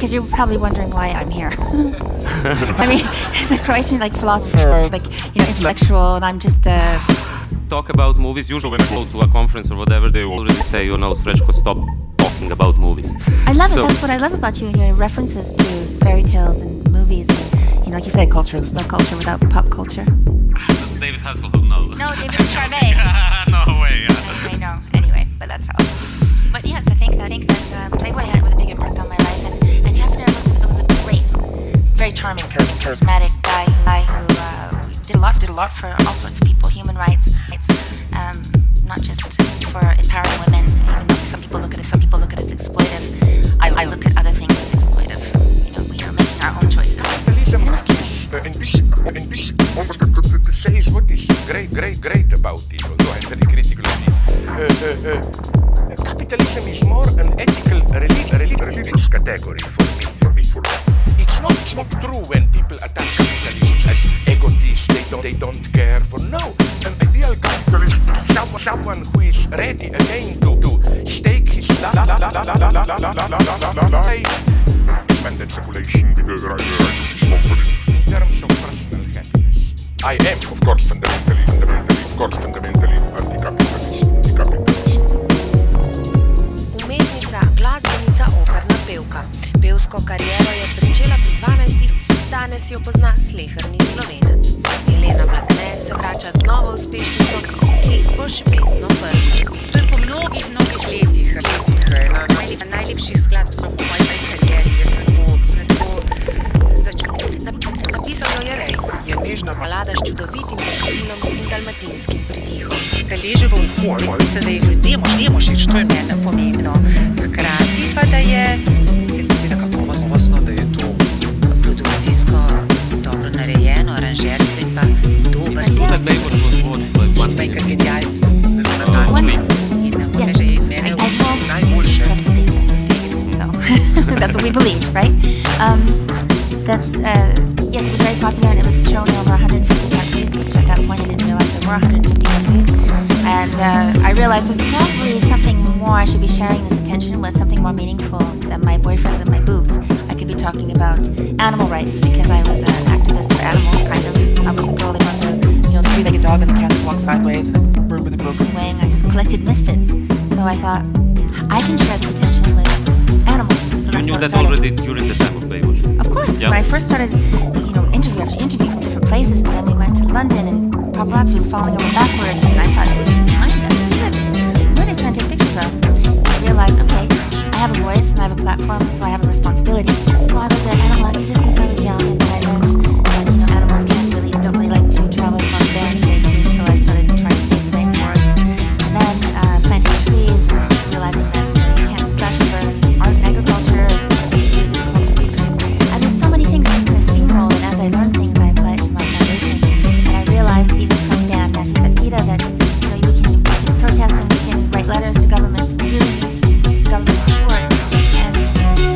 Because you're probably wondering why I'm here. I mean, as a Croatian philosopher, intellectual, and I'm just talk about movies. Usually when I go to a conference or whatever, they already say, Srećko, stop talking about movies. I love it. That's what I love about you. Your references to fairy tales and movies. And, like you said, culture. There's no culture without pop culture. David Hasselhoff, no. No, David Charvet. No way. Yeah. I know. Anyway, but that's how. But yes, I think that Playboy had a big impact on my life, and Hefner was a great, very charming, charismatic guy who did a lot for all sorts of people, human rights, not just for empowering women. Even though some people look at it as exploitive, I look at other things as exploitive. We are making our own choices. To say is what is great about it, although I'm very critical of it. Capitalism is more an ethical, religious category for me. It's not true when people attack capitalism as egotists. They don't care for. No, an ideal capitalist is someone who is ready again to stake his life. Expanded circulation with the company. In terms of personal happiness, I am, of course, fundamentally anti-capitalist. Umetnica, glasbenica, operna pevka. Pevsko kariero je pričela pri 12, danes jo pozna sleherni Slovenec. Helena Blagne se vrača z novo uspešnico, ki bo še vedno prva. To je po mnogih letih ena najlepših skladb v moji karieri. Jaz sem tako Napisal jo je Rej. Je nežna balada s čudovitim besedilom in dalmatinskim pridihom. Te leže v uho, se da je ljudem všeč, to je meni pomembno. Hkrati pa da je seveda kakovostno, da je to produkcijsko dobro narejeno, aranžersko in pa dober tekst. Hitmaker genialc, zelo natančen. In mogoče že je izmeril najboljše. That's what we believe, right? Yes, it was very popular and it was shown in over 150 countries, which at that point I didn't realize there were 150 countries. And I realized there's probably something more I should be sharing this attention with, something more meaningful than my boyfriends and my boobs. I could be talking about animal rights because I was an activist for animals, kind of. I was rolling on the three-legged dog and the cat that walks sideways and the bird with a broken wing. I just collected misfits. So I thought, I can share this attention with animals. So you knew that already during the time of Baywatch? Of course. Yeah. When I first started, interview after interview from different places, and then we went to London, and paparazzi was falling over backwards, and I thought it was kind of what are they trying to take pictures of? And I realized, okay, I have a voice and I have a platform, so I have a responsibility. Well, I was an animal activist since I was young, and then I learned that animals don't really like to travel among band spaces, so I started trying to save the rainforest, and then planting trees, realizing that you can't slash and burn art and agriculture is used to cultivate creatures, and there's so many things just kind of steamroll, and as I learned things, I applied to my foundation, and I realized even from Dan Matthews and PETA that we can protest and we can write letters to governments. We really need government support, and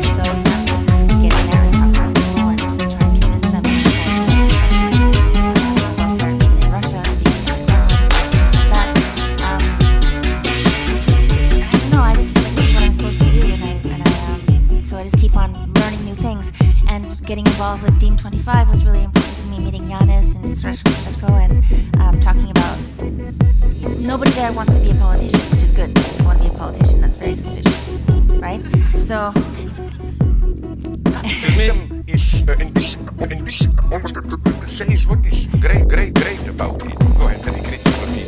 so you have to get in there and talk to people and try and convince them that even in Russia, that I don't know. I just feel like this is what I'm supposed to do, and so I just keep on learning new things. And getting involved with Team 25 was really important to me. Meeting Giannis and Srećko and talking about nobody there wants to be a politician, which is good. Because they want to be a politician. That's very suspicious, right? So. Capitalism is almost to say is what is great about it. Although I'm very critical of it.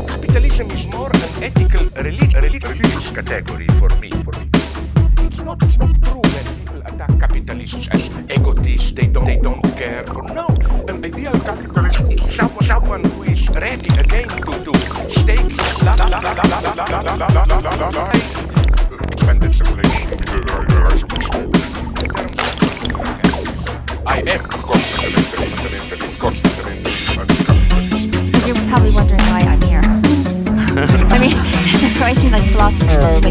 Capitalism is more an ethical, religious category for me. It's not true when people attack capitalists as egotists. They don't care for. No, an ideal capitalist is someone who is ready again to stake his life. Expanded circulation with the rise of I am, of course, fundamentally anti-capitalist. Because you're probably wondering why I'm here. I mean, as a Croatian philosopher,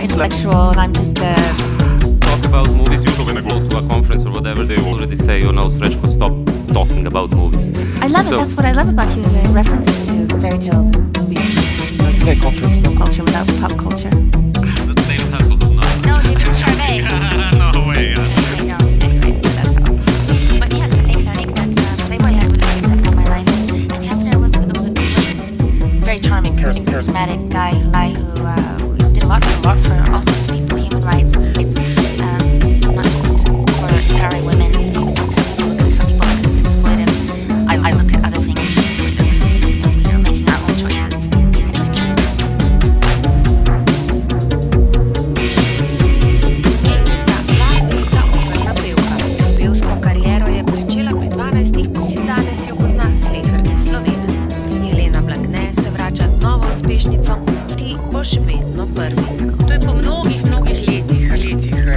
intellectual, and I'm just talk about movies. Usually when I go to a conference or whatever, they already say, Srećko, stop talking about movies. I love it. That's what I love about you. Your references to fairy tales and movies. Like you say, culture. There's no culture without pop culture. David Hasselhoff, no. No, David Charvet.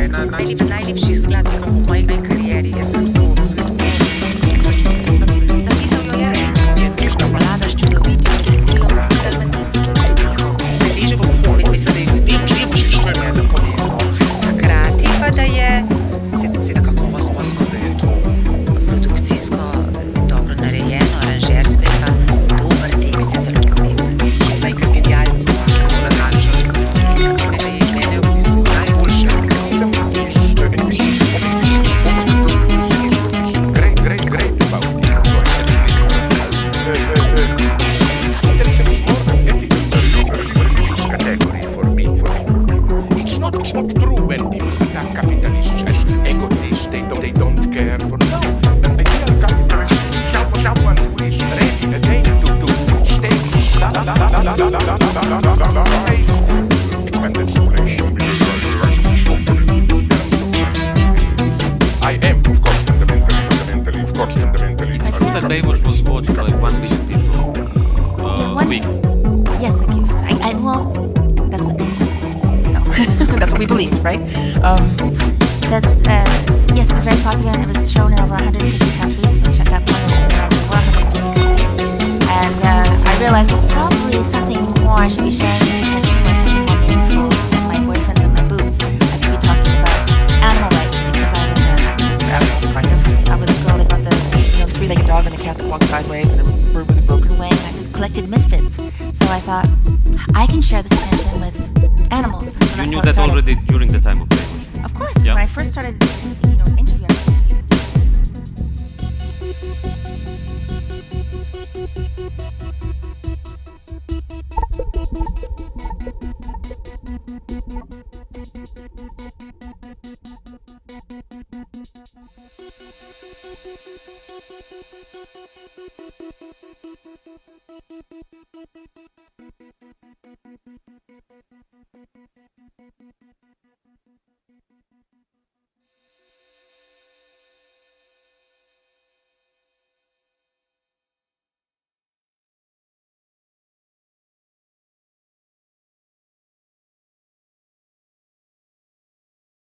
ena najlepših skladb v moji karieri. Jaz sem tako Napisal jo je Red, Vladars s čudovitim besedilom in dalmatinskim pridihom. Beleži v okolju, mislim, da je ljudem že meni pomembno. Hkrati pa, da je seveda kakovostno, da je to produkcijsko dobro narejeno, aranžersko in pa dober tekst je zelo pomemben. Zdaj, ker genialc zelo natančen, je iz mene v bistvu najboljše. Great about it. So I had capitalism is more an ethical category for me. It's not true when people attack capitalists as egotists. They don't care for no. An ideal capitalist is someone who is ready again to stake his life. Expanded population. I am, of course, fundamentally. I thought that Baywatch was watched by 1 million people a week. Yes, thank you. Well, that's what they said. So That's what we believed, right? yes, it was very popular and it was shown in over 150 countries, which at that point I didn't realize there were 150 countries. And I realized there's probably something more I should be sharing this attention with, something more meaningful than my boyfriends and my boobs. I could be talking about animal rights because I was I was a girl that brought the Three-legged dog and the cat that walked sideways and a bird with a broken way, and I just collected misfits. So I thought I can share this attention with animals. So You that's knew how it that started. already during the time of Baywatch. Of course, Yeah. when I first started